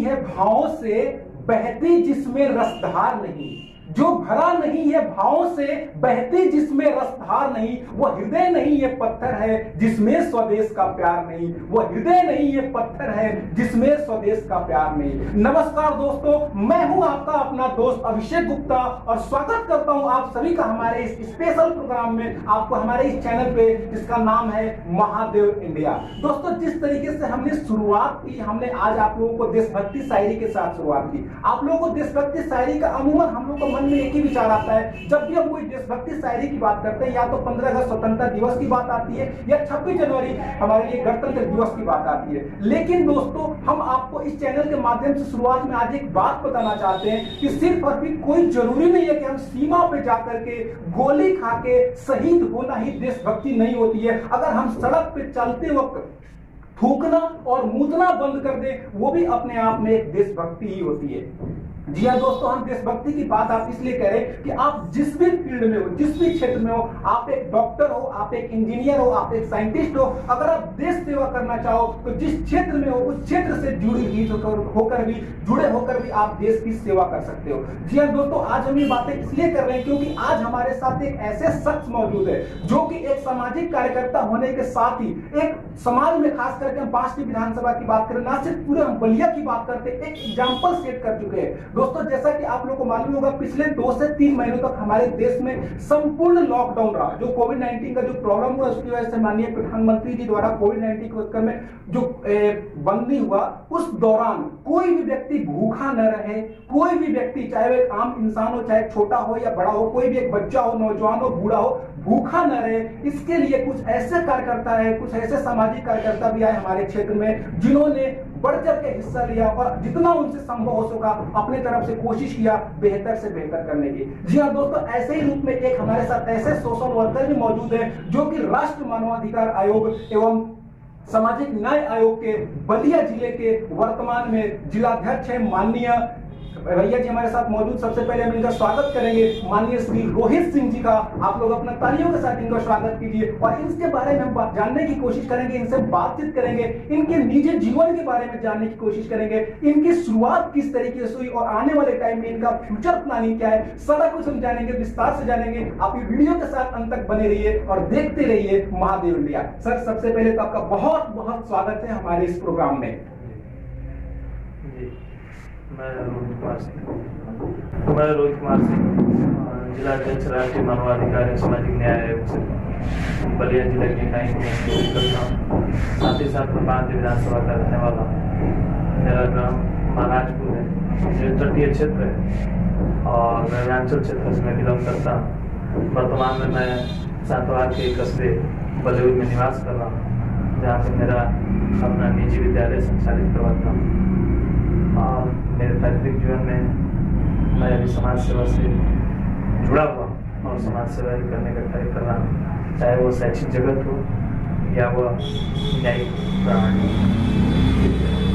नहीं है भावों से बहती जिसमें रसधार नहीं, जो भरा नहीं है भावों से बहती जिसमें रसधार नहीं, वह हृदय नहीं है पत्थर है जिसमें स्वदेश का प्यार नहीं, वह हृदय नहीं है पत्थर है जिसमें स्वदेश का प्यार नहीं। नमस्कार दोस्तों, मैं हूं आपका अपना दोस्त अभिषेक गुप्ता और स्वागत करता हूं आप सभी का हमारे इस स्पेशल प्रोग्राम में, आपको हमारे इस चैनल पे जिसका नाम है महादेव इंडिया। दोस्तों, जिस तरीके से हमने शुरुआत की, हमने आज आप लोगों को देशभक्ति शायरी के साथ शुरुआत की। आप लोगों को देशभक्ति शायरी का अमूमन हम लोग को में एक ही विचार आता है जब भी हम कोई देशभक्ति शायरी की बात करते हैं, या तो 15 अगस्त स्वतंत्रता दिवस की बात आती है या 26 जनवरी हमारे लिए गणतंत्र दिवस की बात आती है। लेकिन दोस्तों, हम आपको इस चैनल के माध्यम से शुरुआत में आज एक बात बताना चाहते हैं कि सिर्फ और भी कोई जरूरी नहीं है कि हम सीमा पे जाकर के गोली खा के शहीद होना ही देशभक्ति नहीं होती है। अगर हम सड़क पे चलते वक्त थूकना और मूतना बंद कर दे, वो भी अपने आप में एक देशभक्ति ही होती है। जी हाँ दोस्तों, हम देशभक्ति की बात आप इसलिए कह रहे हैं कि आप जिस भी फील्ड में हो, जिस भी क्षेत्र में हो, आप एक डॉक्टर हो, आप एक इंजीनियर हो, आप एक साइंटिस्ट हो, अगर आप देश सेवा करना चाहो तो जिस क्षेत्र में हो उस क्षेत्र से जुड़े होकर भी आप देश की सेवा कर सकते हो। जी हाँ दोस्तों, आज हम ये बातें इसलिए कर रहे हैं क्योंकि आज हमारे साथ एक ऐसे शख्स मौजूद है जो कि एक सामाजिक कार्यकर्ता होने के साथ ही एक समाज में, खास करके हम 5वीं विधानसभा की बात करें, ना सिर्फ पूरे हम बलिया की बात करते, एक एग्जाम्पल सेट कर चुके हैं। दोस्तों, जैसा कि आप लोगों को मालूम होगा, पिछले 2 से 3 महीनों तक हमारे देश में संपूर्ण लॉकडाउन रहा। जो कोविड-19 का जो प्रॉब्लम हुआ, उसकी वजह से माननीय प्रधानमंत्री जी द्वारा कोविड-19 के उत्तर में जो बंदी हुआ, उस दौरान कोई भी व्यक्ति भूखा न रहे, कोई भी व्यक्ति, चाहे वो एक आम इंसान हो, चाहे छोटा हो या बड़ा हो, कोई भी एक बच्चा हो, नौजवान हो, बूढ़ा हो, भूखा न रहे। इसके लिए कुछ ऐसे कार्यकर्ता है, कुछ ऐसे सामाजिक कार्यकर्ता भी आए हमारे क्षेत्र में, जिन्होंने बढ़ चढ़ के हिस्सा लिया और जितना उनसे संभव हो सका अपने तरफ से कोशिश किया बेहतर से बेहतर करने की। जी हाँ दोस्तों, ऐसे ही रूप में एक हमारे साथ ऐसे सोशल वर्कर भी मौजूद है जो कि राष्ट्रीय मानवाधिकार आयोग एवं सामाजिक न्याय आयोग के बलिया जिले के वर्तमान में जिलाध्यक्ष है माननीय भैया जी हमारे साथ मौजूद। सबसे पहले हम इनका स्वागत करेंगे, माननीय श्री रोहित सिंह जी का। आप लोग अपना तालियों के साथ इनका स्वागत कीजिए और इनके बारे में हम जानने की कोशिश करेंगे, इनसे बातचीत करेंगे, इनके निजी जीवन के बारे में जानने की कोशिश करेंगे, इनकी शुरुआत किस तरीके से हुई और आने वाले टाइम में इनका फ्यूचर प्लानिंग क्या है, सारा कुछ हम जानेंगे, विस्तार से जानेंगे। आप ये वीडियो के साथ अंत तक बने रहिए और देखते रहिए महादेव इंडिया। सर, सबसे पहले तो आपका बहुत बहुत स्वागत है हमारे इस प्रोग्राम में। मैं रोहित कुमार सिंह, जिला अध्यक्ष राष्ट्रीय मानवाधिकार सामाजिक न्याय आयोग से बलिया जिले के इकाई में करता हूँ। साथ ही साथ मैं 5वीं विधानसभा का रहने वाला हूँ। मेरा ग्राम महाराजपुर है, जो तटीय क्षेत्र है और ग्रामांचल क्षेत्र से मैं बिलोंग करता हूँ। वर्तमान में मैं सातवार के कस्बे बलूर में निवास कर रहा हूँ, जहाँ पे मेरा अपना निजी विद्यालय संचालित करवाता हूँ। और मेरे पारिवारिक जीवन में मैं अभी समाज सेवा से जुड़ा हुआ और समाज सेवा ही करने का कार्य कर रहा हूँ, चाहे वो शैक्षिक जगत हो या वो न्यायिक प्रणाली।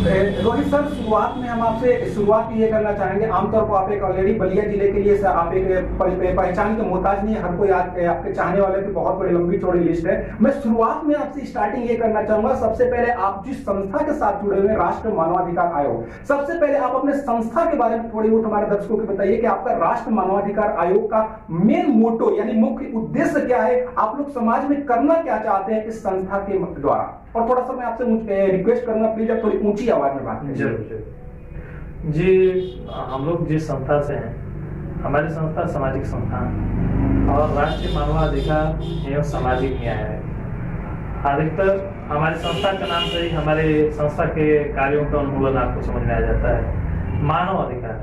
रोहित सर, शुरुआत में हम आपसे शुरुआत ये करना चाहेंगे, आमतौर पर आप एक ऑलरेडी बलिया जिले के लिए आप एक पहचान के मोहताज नहीं है, हर कोई आपके चाहने वाले की बहुत बड़ी लंबी चौड़ी लिस्ट है। मैं शुरुआत में आपसे स्टार्टिंग ये करना चाहूंगा, सबसे पहले आप जिस संस्था के साथ जुड़े हुए राष्ट्रीय मानवाधिकार आयोग, सबसे पहले आप अपने संस्था के बारे में थोड़ी बहुत हमारे दर्शकों को बताइए कि आपका राष्ट्रीय मानवाधिकार आयोग का मेन मोटो यानी मुख्य उद्देश्य क्या है, आप लोग समाज में करना क्या चाहते हैं इस संस्था के द्वारा। और थोड़ा सा मैं आपसे रिक्वेस्ट करूंगा, प्लीज आप थोड़ी ऊंची आवाज में बात करें। जरूर जी, हम लोग जिस संस्था से हैं, हमारी संस्था सामाजिक संस्था और राष्ट्रीय मानवाधिकार एवं सामाजिक न्याय है। अधिकतर हमारी संस्था के नाम से ही हमारे संस्था के कार्यों का उन्मूलन आपको समझ में आ जाता है। मानव अधिकार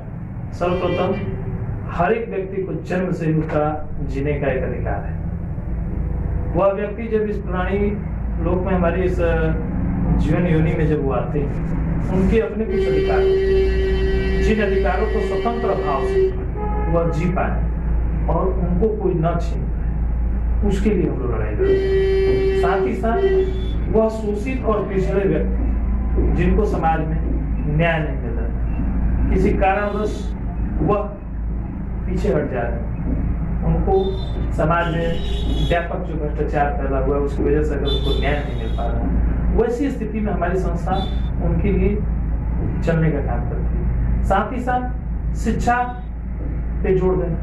सर्वप्रथम हर एक व्यक्ति को जन्म से ही उसका जीने का एक अधिकार है। वह व्यक्ति जब इस प्राणी लोक में हमारी इस जीवन योनि में जब वो आते हैं, उनके अपने कुछ अधिकार होते हैं, जिन अधिकारों को स्वतंत्र भाव से वह जी पाए और उनको कोई न छीन पाए, उसके लिए हम लोग लड़ाई करते हैं। साथ ही साथ वह शोषित और पिछड़े व्यक्ति जिनको समाज में न्याय नहीं मिल रहा, किसी कारणवश वह पीछे हट जा रहे हैं, उनको समाज में व्यापक जो भ्रष्टाचार फैला हुआ है उसकी वजह से अगर उनको न्याय नहीं मिल पा रहा है, वैसी स्थिति में हमारी संस्था उनके लिए चलने का काम करती है। साथ ही साथ शिक्षा पे जोर देना,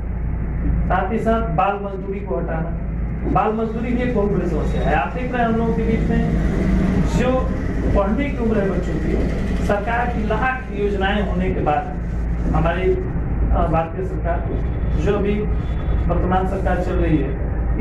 साथ ही साथ बाल मजदूरी को हटाना। बाल मजदूरी भी एक बहुत बड़ी समस्या है। आप देख रहे हैं हम लोगों के बीच में जो पढ़ने की उम्र है बच्चों की, सरकार की लाख योजनाएं होने के बाद हमारी भारतीय सरकार जो अभी वर्तमान सरकार चल रही है,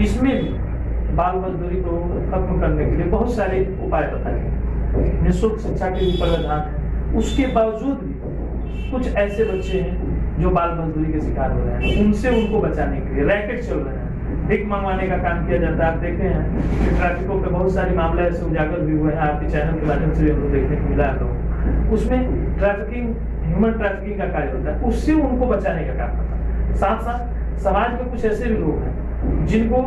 इसमें भी बाल मजदूरी को खत्म करने के लिए बहुत सारे उपाय बताए गए। निःशुल्क शिक्षा के भी प्रावधान है। उसके बावजूद भी कुछ ऐसे बच्चे हैं जो बाल मजदूरी के शिकार हो रहे हैं। उनसे उनको बचाने के लिए रैकेट चल रहे हैं, भीख मंगवाने का काम किया जाता है। आप देखे हैं कि ट्रैफिकों पे बहुत सारे मामले ऐसे उजागर भी हुए हैं, आपके चैनल के माध्यम से हमको देखने को मिला है। लोग उसमें ट्रैफिकिंग, ह्यूमन ट्रैफिकिंग का कार्य होता है, उससे उनको बचाने का काम करता है। साथ साथ समाज में कुछ ऐसे भी लोग हैं जिनको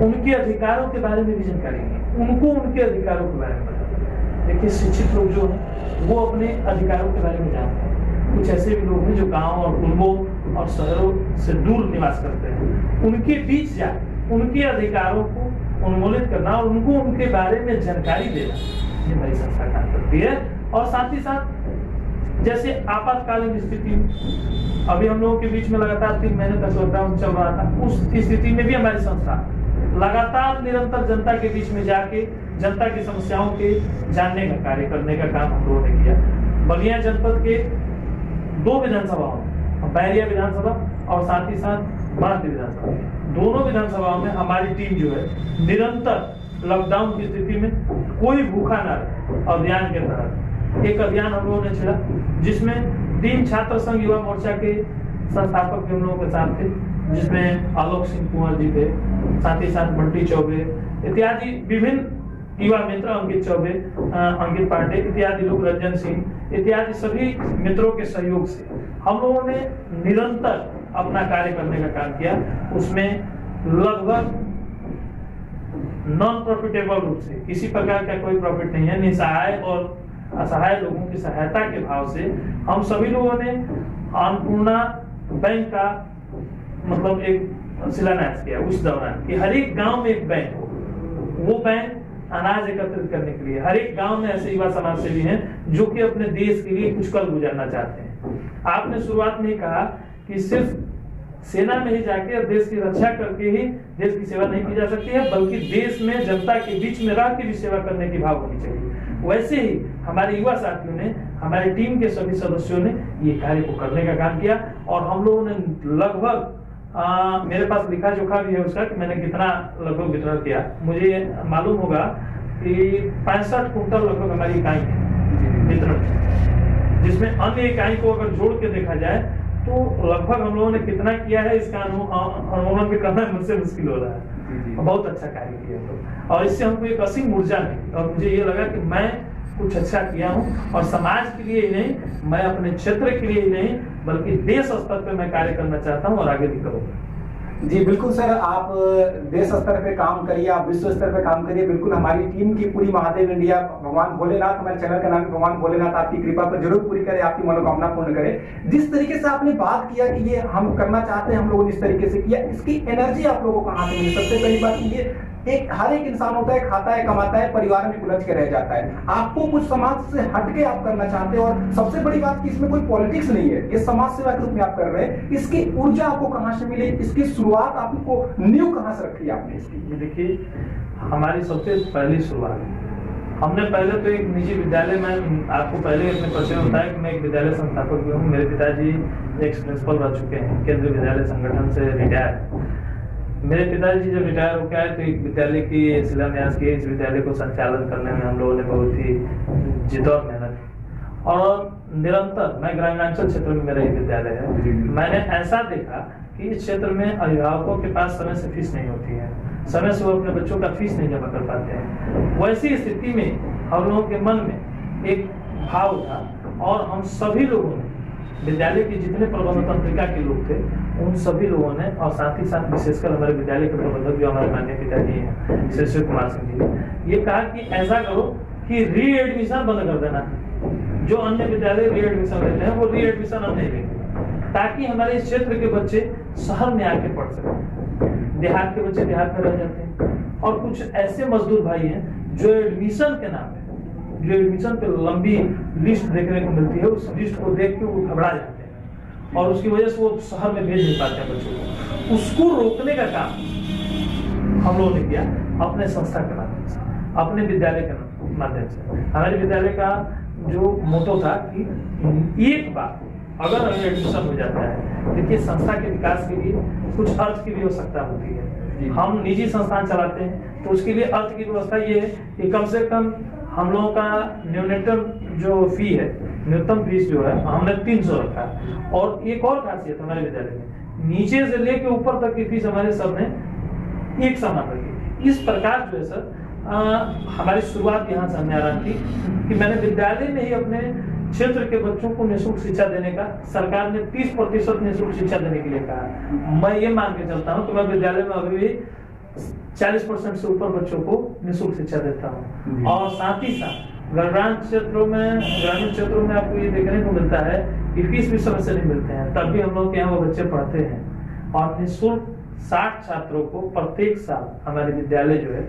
उनके अधिकारों के बारे में भी जानकारी नहीं, उनको उनके अधिकारों के बारे में पता। देखिए शिक्षित लोग जो हैं वो अपने अधिकारों के बारे में जानते हैं। कुछ ऐसे भी लोग हैं जो गांव और कुंभों और शहरों से दूर निवास करते हैं, उनके बीच जाकर उनके अधिकारों को उन्मूलित करना और उनको उनके बारे में जानकारी देना, ये हमारी संस्था काम करती है। और साथ ही साथ जैसे आपातकालीन स्थिति में अभी हम लोगों के बीच में लगातार 3 महीने तक लॉकडाउन चल रहा था, उस स्थिति में भी हमारी संस्था लगातार निरंतर जनता के बीच में जाके जनता की समस्याओं के जानने का कार्य करने का काम हम लोगों ने किया। बलिया जनपद के 2 विधानसभाओं, बैरिया विधानसभा और साथ ही साथ बांसडीह विधानसभा, दोनों विधानसभाओं में हमारी टीम जो है निरंतर लॉकडाउन की स्थिति में कोई भूखा ना रहे अभियान के तहत एक अभियान हम लोगों ने छेड़ा, जिसमें 3 छात्र संघ युवा मोर्चा के संस्थापक भी हम लोगों के साथ थे, जिसमें आलोक सिंह कुंवर जी थे, साथ ही साथ बंटी चौबे इत्यादि विभिन्न युवा मित्र, अंकित चौबे, अंकित पांडे इत्यादि लोग, रंजन सिंह इत्यादि सभी मित्रों के सहयोग से हम लोगों ने निरंतर अपना कार्य करने का काम किया। उसमें लगभग नॉन प्रॉफिटेबल रूप से, किसी प्रकार का कोई प्रॉफिट नहीं है, निसहाय और असहाय लोगों की सहायता के भाव से हम सभी लोगों ने अन्नपूर्णा बैंक का मतलब एक शिलान्यास किया उस दौरान कि हर एक गांव में एक बैंक हो। वो बैंक अनाज एकत्रित करने के लिए, हर एक गांव में ऐसे युवा समाज सेवी हैं जो कि अपने देश के लिए कुछ कल गुजारना चाहते हैं। आपने शुरुआत में कहा कि सिर्फ सेना में ही जाके देश की रक्षा करके ही देश की सेवा नहीं की जा सकती है, बल्कि देश में जनता के बीच में रह के भी सेवा करने की भाव होनी चाहिए। वैसे ही हमारे युवा साथियों ने, हमारी टीम के सभी सदस्यों ने ये कार्य को करने का काम किया और हम लोगों ने लगभग मेरे पास लिखा जोखा भी है उसका कि मैंने कितना लगभग वितरण किया। मुझे मालूम होगा कि 65 कुंटल लगभग हमारी इकाई है वितरण, जिसमें अन्य इकाई को अगर जोड़ के देखा जाए तो लगभग हम लोगों ने कितना किया है इसका अनुमान भी करना मुझसे मुश्किल हो रहा है। बहुत अच्छा कार्य किया तो, और इससे हमको एक असीम ऊर्जा मिली और मुझे ये लगा कि मैं कुछ अच्छा किया हूँ और समाज के लिए ही नहीं, मैं अपने क्षेत्र के लिए ही नहीं बल्कि देश स्तर पे मैं कार्य करना चाहता हूँ और आगे भी करूँगा। जी बिल्कुल सर, आप देश स्तर पे काम करिए, आप विश्व स्तर पे काम करिए। बिल्कुल हमारी टीम की पूरी महादेव इंडिया, भगवान भोलेनाथ, हमारे चैनल का नाम है भगवान भोलेनाथ, आपकी कृपा को जरूर पूरी करे, आपकी मनोकामना पूर्ण करे। जिस तरीके से आपने बात किया कि ये हम करना चाहते हैं, हम लोगों ने इस तरीके से किया, इसकी एनर्जी आप लोगों को कहाँ से मिली? सबसे पहली बात ये हर एक इंसान होता है, खाता है, कमाता है, परिवार में उलझ के रह जाता है। आपको कुछ समाज से हटके आप करना चाहते हैं और सबसे बड़ी बात कि इसमें कोई पॉलिटिक्स नहीं है, ये समाज सेवा के रूप में आप कर रहे हैं। इसकी ऊर्जा आपको कहां से मिली? इसकी शुरुआत आपको नींव कहां से रखी आपने इसकी? ये देखिए, हमारी सबसे पहली शुरुआत हमने पहले तो एक निजी विद्यालय में, आपको पहले अपने परिचय में बताया कि मैं एक विद्यालय संस्थापक भी हूँ। मेरे पिताजी एक्स प्रिंसिपल रह चुके हैं, केंद्रीय विद्यालय संगठन से रिटायर। मेरे पिताजी जब रिटायर होकर आए तो एक विद्यालय की शिलान्यास किए। इस विद्यालय को संचालन करने में हम लोगों ने बहुत ही जिद्दौर मेहनत की और निरंतर, मैं ग्रामीणांचल क्षेत्र में मेरा एक विद्यालय है, मैंने ऐसा देखा कि इस क्षेत्र में अभिभावकों के पास समय से फीस नहीं होती है, समय से वो अपने बच्चों का फीस नहीं जमा कर पाते हैं। वैसी स्थिति में हम लोगों के मन में एक भाव था और हम सभी लोगों ने, विद्यालय के जितने प्रबंध तंत्रिका के लोग थे उन सभी लोगों ने, और साथ ही साथ विशेषकर हमारे विद्यालय के प्रबंधक जो हमारे माननीय पिताजी हैं श्री शिव कुमार सिंह जी, ये कहा कि ऐसा करो कि री एडमिशन बंद कर देना। जो अन्य विद्यालय री एडमिशन लेते हैं वो री एडमिशन हम नहीं लेंगे, ताकि हमारे इस क्षेत्र के बच्चे शहर में आके पढ़ सकें। देहात के बच्चे देहात में रह जाते हैं और कुछ ऐसे मजदूर भाई हैं जो एडमिशन के नाम पे जो एडमिशन पे लंबी लिस्ट देखने को मिलती है, उस लिस्ट को देख के वो घबरा जाते हैं और उसकी वजह से वो शहर में भेज नहीं पाते हैं बच्चों को। उसको रोकने का काम हम लोगों ने किया अपने संस्था के माध्यम से, अपने विद्यालय के माध्यम से। हमारे विद्यालय का जो मोटो था कि एक बार अगर हमें एडमिशन हो जाता है, देखिए संस्था के विकास के लिए कुछ अर्थ की भी आवश्यकता होती है। हम निजी संस्थान चलाते हैं तो उसके लिए अर्थ की व्यवस्था ये है कि कम से कम हम लोगों का न्यूनतम जो फी है, न्यूनतम फीस जो है हमने 300 रखा है। और एक और खासियत हमारे विद्यालय में, नीचे से लेके ऊपर तक की फीस हमारे सब ने एक समान रखी। इस प्रकार जो है सर हमारी शुरुआत यहाँ से हमने आरंभ की कि मैंने विद्यालय में ही अपने क्षेत्र के बच्चों को निःशुल्क शिक्षा देने का, सरकार ने 30% निःशुल्क शिक्षा देने के लिए कहा। मैं ये मान के चलता हूँ कि मैं विद्यालय में अभी भी 40% से ऊपर बच्चों को निःशुल्क शिक्षा देता हूँ। और साथ ही साथ ग्रामीण क्षेत्रों में आपको ये देखने को मिलता है कि फीस भी समय से नहीं मिलते हैं, तब भी हम लोग के यहाँ वो बच्चे पढ़ते हैं। और निःशुल्क 60 छात्रों को प्रत्येक साल हमारे विद्यालय जो है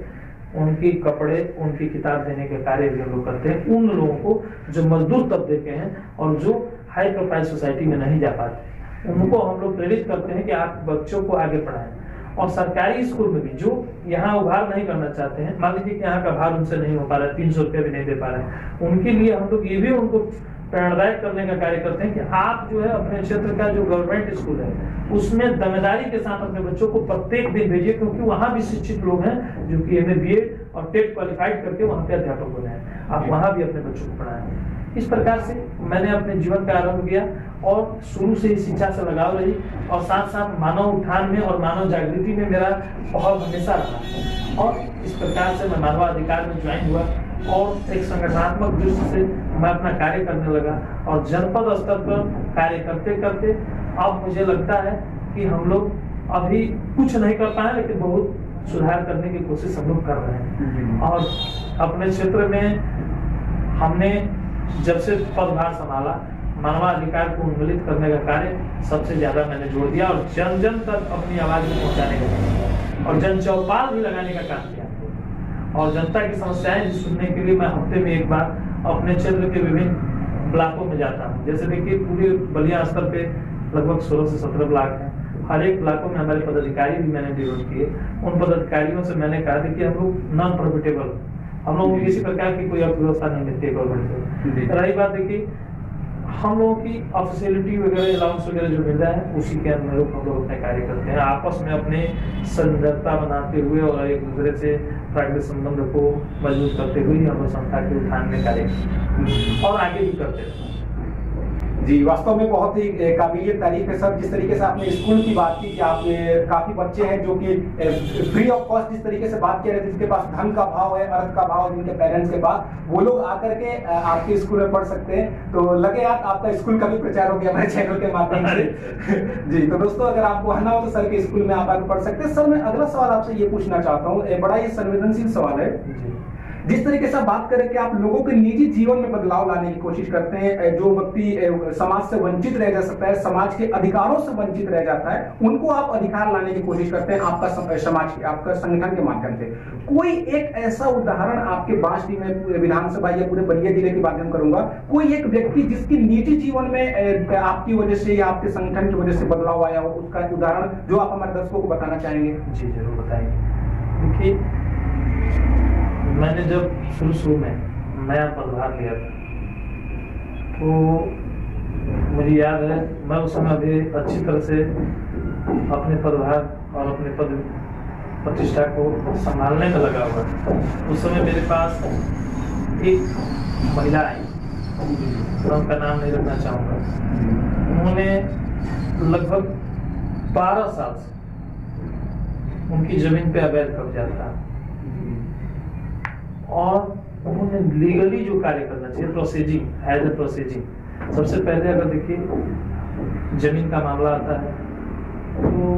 उनकी कपड़े, उनकी किताब देने के कार्य भी हम लोग करते हैं। उन लोगों को जो मजदूर तबके के हैं और जो हाई प्रोफाइल सोसाइटी में नहीं जा पाते, उनको हम लोग प्रेरित करते हैं कि आप बच्चों को आगे पढ़ाएं। और सरकारी स्कूल में भी जो यहाँ उभार नहीं करना चाहते हैं, मान लीजिए कि यहाँ का भार उनसे नहीं हो पा रहा है, 300 रुपये भी नहीं दे पा रहे हैं, उनके लिए हम लोग ये भी उनको प्रेरणादायक करने का कार्य करते हैं कि आप जो है अपने क्षेत्र का जो गवर्नमेंट स्कूल है उसमें जिम्मेदारी के साथ अपने बच्चों को प्रत्येक दिन भेजिए, क्योंकि वहाँ भी शिक्षित लोग हैं जो कि MA BEd और टेट क्वालिफाइड करके वहाँ पे अध्यापक बने हैं। आप वहाँ भी अपने बच्चों को पढ़ाएं। इस प्रकार से मैंने अपने जीवन का आरंभ किया और शुरू से ही शिक्षा से लगाव रही और साथ साथ मानव उत्थान में और मानव जागृति में मेरा पहल हमेशा रहा। और इस प्रकार से मैं मानवाधिकार में ज्वाइन हुआ और एक संगठनात्मक दृष्टि से मैं अपना कार्य करने लगा। और जनपद स्तर पर कार्य करते करते अब मुझे लगता है कि हम लोग अभी कुछ नहीं कर पाए, लेकिन बहुत सुधार करने की कोशिश हम लोग कर रहे हैं। और अपने क्षेत्र में हमने जब से पदभार संभाला, मानवाधिकार को उन्मूलित करने का कार्य सबसे ज्यादा मैंने जोड़ दिया और जन जन तक अपनी आवाज को पहुंचाने का काम और जन चौपाल भी लगाने का काम किया। और जनता की समस्याएं सुनने के लिए मैं हफ्ते में एक बार अपने क्षेत्र के विभिन्न ब्लॉकों में जाता हूँ। जैसे देखिए पूरे बलिया स्तर पे लगभग 16 से 17 ब्लॉक हैं। हर एक ब्लॉकों में हमारे पदाधिकारी भी मैंने डिवोट किए। उन पदाधिकारियों से मैंने कहा था कि हम लोग नॉन प्रॉफिटेबल, हम लोगों को किसी प्रकार की कोई अर्थव्यवस्था नहीं मिलती है गवर्नमेंट से। रही बात देखिए हम लोगों की फैसिलिटी वगैरह, अलाउंस वगैरह जो मिल रहा है उसी के अनुरूप हम लोग अपने कार्य करते हैं, आपस में अपने संलग्नता बनाते हुए और एक दूसरे से प्राकृतिक संबंध को मजबूत करते हुए हम लोग संस्था के उत्थान में कार्य और आगे भी करते हैं। जी, वास्तव में बहुत ही काबिलियत तारीफ है सर। जिस तरीके से आपने स्कूल की बात की कि आपने काफी बच्चे हैं जो कि फ्री ऑफ कॉस्ट जिस तरीके से बात किया, जिसके पास धन का भाव है, अर्थ का भाव है, जिनके पेरेंट्स के पास, वो लोग आकर के आपके स्कूल में पढ़ सकते हैं। तो लगे यार आपका स्कूल का भी प्रचार हो गया हमारे चैनल के माध्यम से। जी, तो दोस्तों अगर आपको आना हो तो सर के स्कूल में आप आकर पढ़ सकते हैं। सर मैं अगला सवाल आपसे ये पूछना चाहता हूँ, बड़ा ही संवेदनशील सवाल है। जिस तरीके से बात करें कि आप लोगों के निजी जीवन में बदलाव लाने की कोशिश करते हैं, जो व्यक्ति समाज से वंचित रह जा सकता है, समाज के अधिकारों से वंचित रह जाता है, उनको आप अधिकार लाने की कोशिश करते हैं आपका समाज, आपका संगठन के माध्यम से। कोई एक ऐसा उदाहरण आपके बांसडी में विधानसभा या पूरे बलिया जिले की बात करूंगा, कोई एक व्यक्ति जिसकी निजी जीवन में आपकी वजह से या आपके संगठन की वजह से बदलाव आया हो, उसका उदाहरण जो आप हमारे दर्शकों को बताना चाहेंगे? जी जरूर बताएंगे। देखिए मैंने जब शुरू में नया पदभार लिया था तो मुझे याद है मैं उस समय अभी अच्छी तरह से अपने पदभार और अपने पद प्रतिष्ठा को संभालने में लगा हुआ था। उस समय मेरे पास एक महिला आई, मैं उनका नाम नहीं रखना चाहूँगा। उन्होंने लगभग 12 साल से उनकी जमीन पे अवैध कब्जा था और उन्होंने लीगली जो कार्य करना चाहिए, प्रोसीजिंग एज ए प्रोसीजिंग। सबसे पहले अगर देखिए जमीन का मामला आता है तो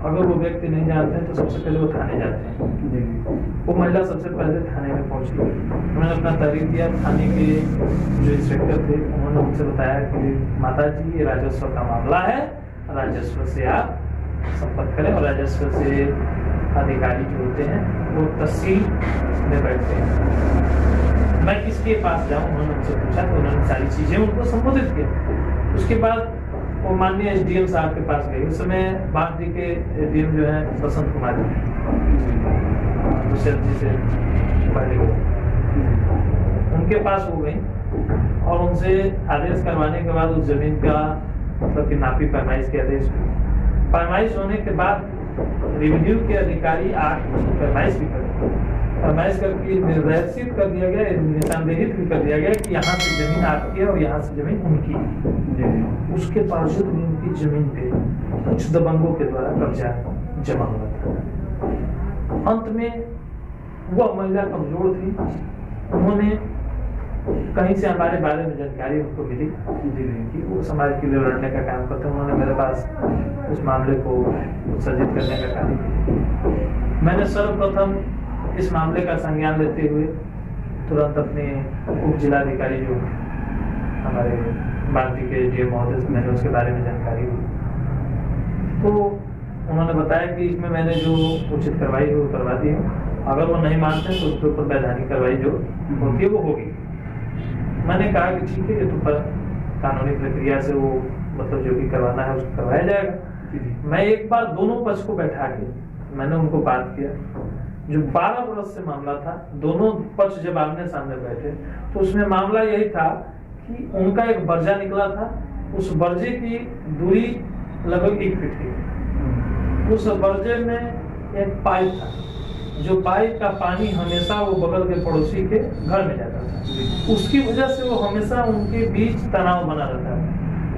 अगर वो व्यक्ति नहीं जानते हैं तो सबसे पहले वो थाने जाते हैं। वो महिला सबसे पहले थाने में पहुंची, उन्होंने अपना तहरीर दिया। थाने के जो इंस्पेक्टर थे उन्होंने उनसे बताया कि माता जी ये राजस्व का मामला है, राजस्व से आप संपर्क करें और राजस्व से अधिकारी जो होते हैं वो तहसील में बैठते हैं। मैं किसके पास जाऊं, उन्होंने मुझसे पूछा तो उन्होंने सारी चीजें उनको संबोधित किया। उसके बाद वो माननीय एसडीएम साहब के पास गए। उस समय बागडी के एसडीएम जो है बसंत कुमार जी से पहले हुए, उनके पास हो गई और उनसे आदेश करवाने के बाद उस जमीन का मतलब कि नापी पैमाइश के आदेश, पैमाइश होने के बाद रेवेन्यू के अधिकारी आके उसको पैमाइश भी कर, पैमाइश करके निर्देशित कर दिया गया, निशानदेहित भी कर दिया गया कि यहाँ से जमीन आपकी है और यहाँ से जमीन उनकी है। उसके बावजूद भी उनकी जमीन पे कुछ दबंगों के द्वारा कब्जा जमा हुआ था। अंत में वह महिला कमजोर थी, उन्होंने कहीं से हमारे बारे में जानकारी उनको मिली कि वो समाज के लिए लड़ने का काम करते हैं। उन्होंने मेरे पास उस मामले को उत्सर्जित करने का कार्य किया। मैंने सर्वप्रथम इस मामले का संज्ञान लेते हुए तुरंत अपने उप जिलाधिकारी जो हमारे बागडी के डीएम महोदय से मैंने उसके बारे में जानकारी दी, तो उन्होंने बताया कि इसमें मैंने जो उचित कार्रवाई है वो करवा दी है, अगर वो नहीं मानते तो उसके ऊपर वैधानिक कार्रवाई जो होती है वो होगी। मैंने कहा कि ठीक है, ये तो पर कानूनी प्रक्रिया से वो मतलब जो भी करवाना है उसको करवाया जाएगा। मैं एक बार दोनों पक्ष को बैठा के मैंने उनको बात किया। जो 12 वर्ष से मामला था, दोनों पक्ष जब आमने सामने बैठे तो उसमें मामला यही था कि उनका एक बर्जा निकला था, उस बर्जे की दूरी लगभग 1 फीट थी। उस बर्जे में एक पाइप था, जो पाइप का पानी हमेशा वो बगल के पड़ोसी के घर में जाता था। उसकी वजह से वो हमेशा उनके बीच तनाव बना रहता है।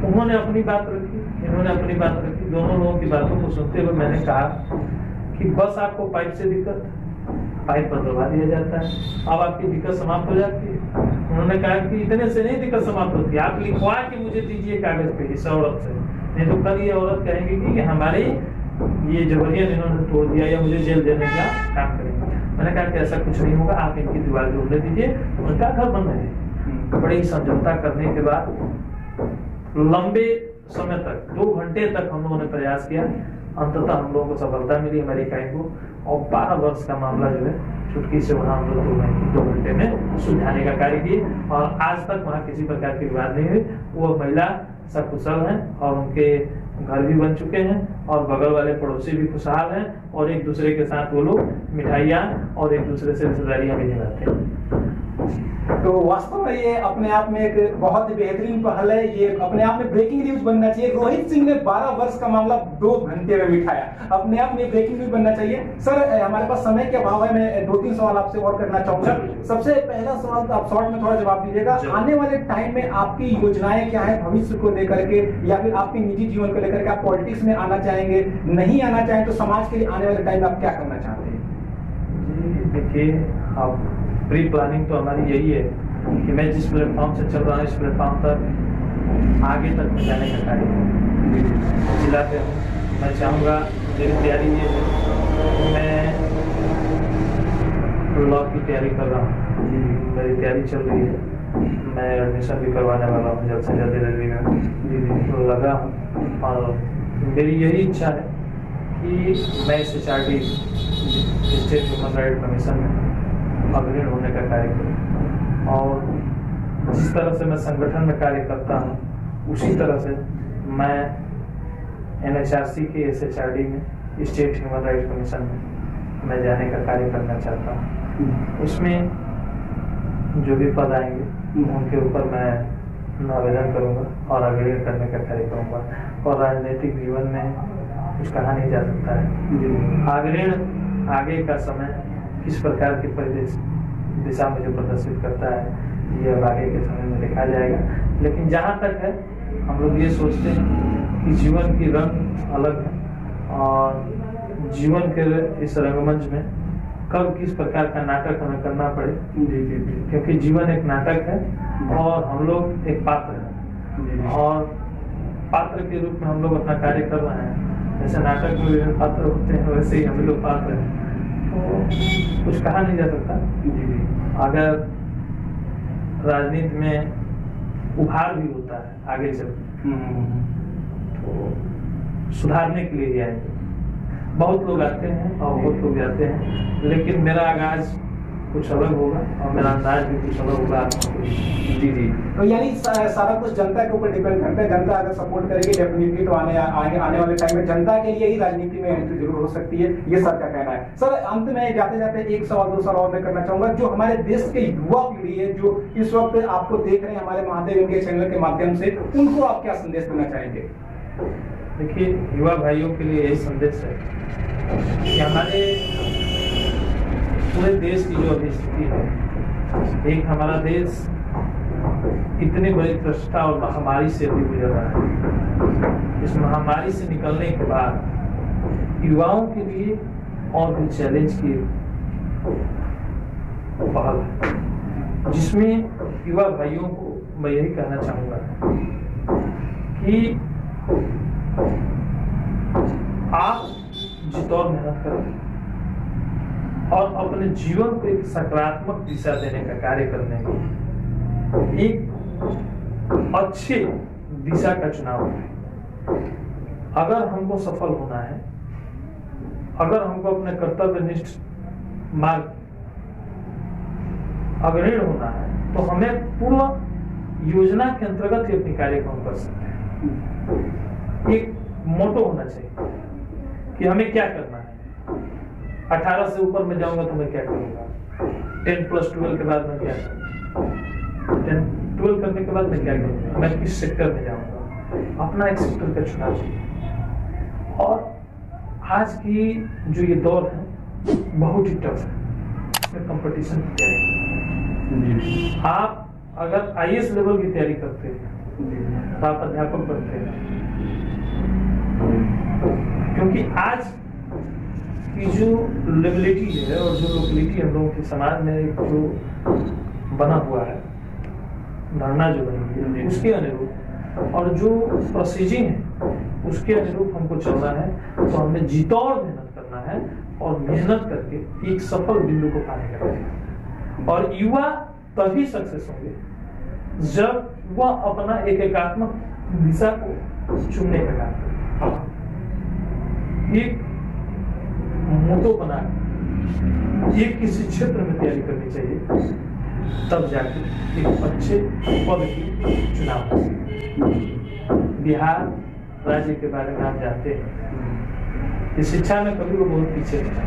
उन्होंने अपनी बात रखी, इन्होंने अपनी बात रखी। दोनों लोगों की बातों को सुनते हुए मैंने कहा कि बस आपको पाइप से दिक्कत, पाइप बदलवा दिया जाता है, अब आपकी दिक्कत समाप्त हो जाती है। उन्होंने कहा कि इतने से नहीं दिक्कत समाप्त होती, आप लिखवा के मुझे दीजिए कागज पे इस औरत से, नहीं तो कल ये औरत कहेंगी कि हमारे ये जबरियन इन्होंने तोड़ दिया या मुझे जेल देने का काम करेंगे। मैंने कहा कि ऐसा कुछ नहीं होगा, आप इनकी दीवार जोड़ने दीजिए, उनका घर बन रहे। बड़े ही समझौता करने के बाद लंबे समय तक 2 घंटे तक हम लोगों ने प्रयास किया। अंततः हम लोगों को सफलता मिली, हमारी इकाई को, और 12 वर्ष का मामला जो है चुटकी से वहाँ हम लोग 2 घंटे में सुलझाने का कार्य किए और आज तक वहाँ किसी प्रकार की विवाद नहीं हुई। वो महिला सकुशल हैं और उनके घर भी बन चुके हैं और बगल वाले पड़ोसी भी खुशहाल हैं और एक दूसरे के साथ वो लोग मिठाइयाँ और एक दूसरे से रिश्तेदारियाँ भी निभाते हैं। तो वास्तव में ये अपने आप में एक बहुत ही बेहतरीन पहल है, ये अपने आप में ब्रेकिंग न्यूज बनना चाहिए। रोहित सिंह ने 12 वर्ष का मामला 2 घंटे में मिटाया, अपने आप में ब्रेकिंग न्यूज बनना चाहिए। सर, हमारे पास समय के अभाव है, मैं 2-3 सवाल आपसे और करना चाहूंगा। सबसे पहला सवाल तो आप शॉर्ट में थोड़ा जवाब दीजिएगा, आने वाले टाइम में आपकी योजनाएं क्या है भविष्य को लेकर के, या फिर आपके निजी जीवन को लेकर के? आप पॉलिटिक्स में आना चाहेंगे, नहीं आना चाहें तो समाज के लिए आने वाले टाइम में आप क्या करना चाहते हैं? जी देखिए, आप प्री प्लानिंग तो हमारी यही है कि मैं जिस प्लेटफॉर्म से चल रहा हूँ इस प्लेटफॉर्म तक आगे तक में जाने का कार्य जिला पे हूँ। मैं चाहूँगा, मेरी तैयारी ये है, मैं लॉ की तैयारी कर रहा हूँ, मेरी तैयारी चल रही है। मैं एडमिशन भी करवाने वाला हूँ जल्द से जल्द रेलवे में लगा हूँ और मेरी यही इच्छा है कि मैं SHRD state human right commission में अग्रणी होने का कार्य करूँ और जिस तरह से मैं संगठन में कार्य करता हूँ उसी तरह से मैं NHRC के SHRD में स्टेट ह्यूमन राइट कमीशन में मैं जाने का कार्य करना चाहता हूँ। उसमें जो भी पद आएंगे उनके ऊपर मैं आवेदन करूँगा और अग्रणी करने का कार्य करूँगा। और राजनीतिक जीवन में कुछ कहा नहीं जा सकता है, अग्रणी आगे का समय किस प्रकार की दिशा में जो प्रदर्शित करता है ये अब आगे के समय में देखा जाएगा। लेकिन जहाँ तक है हम लोग ये सोचते हैं कि जीवन की रंग अलग है और जीवन के इस रंगमंच में कब किस प्रकार का नाटक हमें करना पड़े, क्योंकि जीवन एक नाटक है और हम लोग एक पात्र हैं और पात्र के रूप में हम लोग अपना कार्य कर रहे हैं। जैसे नाटक में विभिन्न पात्र होते हैं वैसे ही हम लोग पात्र हैं, तो कुछ कहा नहीं जा सकता। अगर राजनीति में उभार भी होता है आगे चल तो सुधारने के लिए आएंगे बहुत लोग आते हैं और बहुत लोग जाते हैं, लेकिन मेरा आगाज कुछ अलग होगा और मेरा अंदाज भी कुछ अलग होगा। जी जी, तो यानी सारा कुछ जनता के ऊपर डिपेंड करता है। जनता अगर सपोर्ट करेगी डेफिनेटली तो आने वाले टाइम में जनता के लिए ही राजनीति में एंट्री जरूर हो सकती है, ये सर का कहना है। सर अंत में जाते जाते एक सवाल दो सवाल और मैं करना चाहूंगा, जो हमारे देश के युवा पीढ़ी है जो इस वक्त आपको देख रहे हैं हमारे महादेव इंडिया चैनल के माध्यम से, उनको आप क्या संदेश देना चाहेंगे? देखिए, युवा भाइयों के लिए यही संदेश है कि हमारे पूरे देश की जो अभी स्थिति है, एक हमारा देश इतनी बड़ी त्रस्ता और महामारी से भी गुजर रहा है। इस महामारी से निकलने के बाद युवाओं के लिए और भी चैलेंज की पहल है, जिसमें युवा भाइयों को मैं यही कहना चाहूंगा कि आप जितौर मेहनत करें और अपने जीवन को एक सकारात्मक दिशा देने का कार्य करने में एक अच्छे दिशा का चुनाव करें। अगर हमको सफल होना है, अगर हमको अपने कर्तव्यनिष्ठ मार्ग अग्रणी होना है, तो हमें पूर्ण योजना के अंतर्गत ही अपनी कार्य को हम कर सकते हैं। एक मोटो होना चाहिए कि हमें क्या करना है। 18 से ऊपर में जाऊंगा तो मैं क्या करूंगा, 10+12 के बाद मैं क्या करूंगा, 10-12 करने के बाद मैं क्या करूंगा, मैं किस सेक्टर में जाऊंगा, अपना एक सेक्टर का चुनाव चाहिए। और आज की जो ये दौर है बहुत ही टफ है, इसमें कंपटीशन की तैयारी। आप अगर IAS लेवल की तैयारी करते हैं तो आप अध्यापक बनते हैं, क्योंकि आज की जो लेवलिटी है और जो लोकेलिटी हम लोगों के समाज में जो बना हुआ है, धारणा जो बनी है उसके अनुरूप और जो प्रोसीजिंग है उसके अनुरूप हमको चलना है। तो हमें जीतौड़ मेहनत करना है और मेहनत करके एक सफल बिंदु को पाने का है। और युवा तभी सक्सेस होंगे जब वह अपना एक एकात्मक दिशा को चुनने का काम करे, एक मोटो बना ये किसी क्षेत्र में तैयारी करनी चाहिए, तब जाके एक अच्छे पद की चुनाव हो सकती। बिहार राज्य के बारे में आप जानते हैं, इस शिक्षा में कभी वो बहुत पीछे था,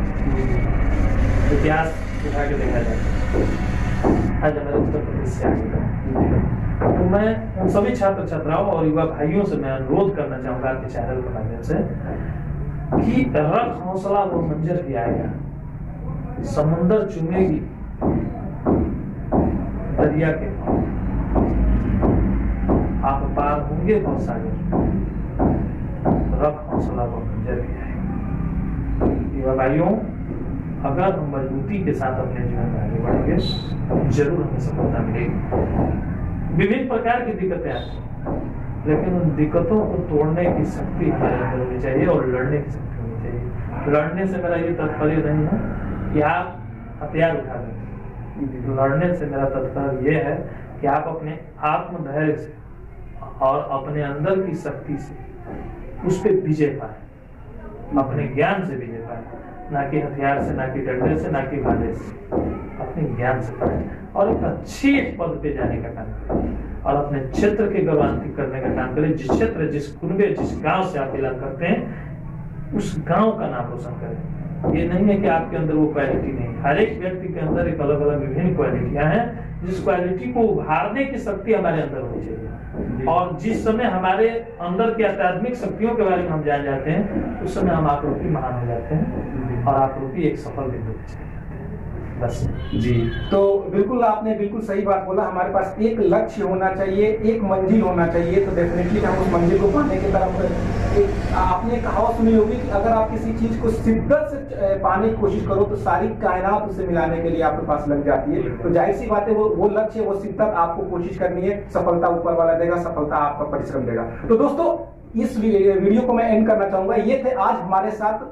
इतिहास उठा के देखा जाता है, आज हमारे उत्तर प्रदेश से आगे। तो मैं उन सभी छात्र छात्राओं और युवा भाइयों से मैं अनुरोध करना चाहूंगा आपके चैनल के माध्यम से कि रख हौसला वो मंजर भी आएगा, समंदर चूमेगी दरिया के, आप पार होंगे बहुत सारे, रख हौसला वो मंजर भी आएगा। युवा भाइयों, अगर हम मजबूती के साथ अपने जीवन में आगे बढ़ेंगे जरूर हमें सफलता मिलेगी। विभिन्न प्रकार की दिक्कतें आती हैं, लेकिन उन दिक्कतों को तोड़ने की शक्ति हमारे अंदर होनी चाहिए और लड़ने की शक्ति होनी चाहिए। लड़ने से मेरा ये तात्पर्य नहीं है कि आप हथियार उठा लें, लड़ने से मेरा तात्पर्य ये है कि आप अपने आत्मधैर्य से और अपने अंदर की शक्ति से उस पर विजय पाए, अपने ज्ञान से विजय पाए, ना कि हथियार से, ना कि डंडे से, ना कि भाले से, अपने ज्ञान से पाए और एक अच्छे पद पे जाने का काम करें और अपने क्षेत्र के गौरवान्वित करने का काम करें। जिस क्षेत्र, जिस कुनबे, जिस गांव से आप बिलोंग करते हैं उस गांव का नाम रोशन करें। ये नहीं है कि आपके अंदर वो क्वालिटी नहीं, हर एक व्यक्ति के अंदर एक अलग अलग विभिन्न क्वालिटियां हैं, जिस क्वालिटी को उभारने की शक्ति हमारे अंदर होनी चाहिए। और जिस समय हमारे अंदर की आध्यात्मिक शक्तियों के बारे में हम जान जाते हैं, उस समय हम आकृति महान हो जाते हैं और आकृति एक सफल बिंदु पे बस जी। तो बिल्कुल आपने बिल्कुल सही बात बोला, हमारे पास एक लक्ष्य होना चाहिए, एक मंजिल होना चाहिए, तो डेफिनेटली हम उस मंजिल को पाने की तरफ। आपने कहावत सुनी होगी कि अगर आप किसी चीज को शिद्दत से पाने की कोशिश करो तो सारी कायनात उसे मिलाने के लिए आपके पास लग जाती है। तो जाहिर सी बात है वो लक्ष्य, वो शिद्दत आपको कोशिश करनी है, सफलता ऊपर वाला देगा, सफलता आपका परिश्रम देगा। तो दोस्तों इस वीडियो को मैं एंड करना चाहूंगा। ये थे आज हमारे साथ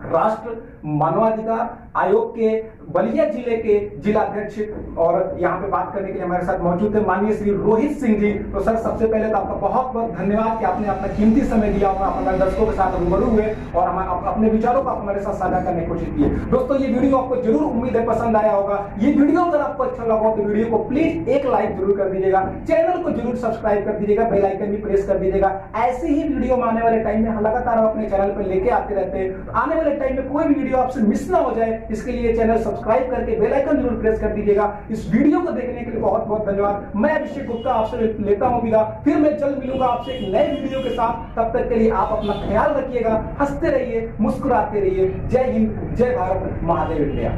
राष्ट्र मानवाधिकार आयोग के बलिया जिले के जिला अध्यक्ष और यहाँ पे बात करने के लिए हमारे साथ मौजूद है माननीय श्री रोहित सिंह जी। तो सर सबसे पहले तो आपका बहुत बहुत धन्यवाद कि आपने अपना कीमती समय दिया और हमारे दर्शकों के साथ रूबरू हुए और हम अपने विचारों को हमारे साथ साझा करने की कोशिश की। दोस्तों ये वीडियो आपको जरूर उम्मीद है पसंद आया होगा। ये वीडियो अगर आपको अच्छा लगा हो तो वीडियो को प्लीज एक लाइक जरूर कर दीजिएगा, चैनल को जरूर सब्सक्राइब कर दीजिएगा, बेल आइकन भी प्रेस कर दीजिएगा। ऐसे ही वीडियो आने वाले टाइम में लगातार हम अपने चैनल पर लेके आते रहते हैं। आने वाले टाइम में कोई भी वीडियो आपसे मिस ना हो जाए इसके लिए चैनल सब्सक्राइब करके बेल आइकन जरूर प्रेस कर दीजिएगा। इस वीडियो को देखने के लिए बहुत बहुत धन्यवाद। मैं अभिषेक गुप्ता आपसे लेता हूं विदा। फिर मैं जल्द मिलूंगा आपसे एक नए वीडियो के साथ। तब तक के लिए आप अपना ख्याल रखिएगा, हंसते रहिए, मुस्कुराते रहिए। जय हिंद, जय भारत, महादेव इंडिया।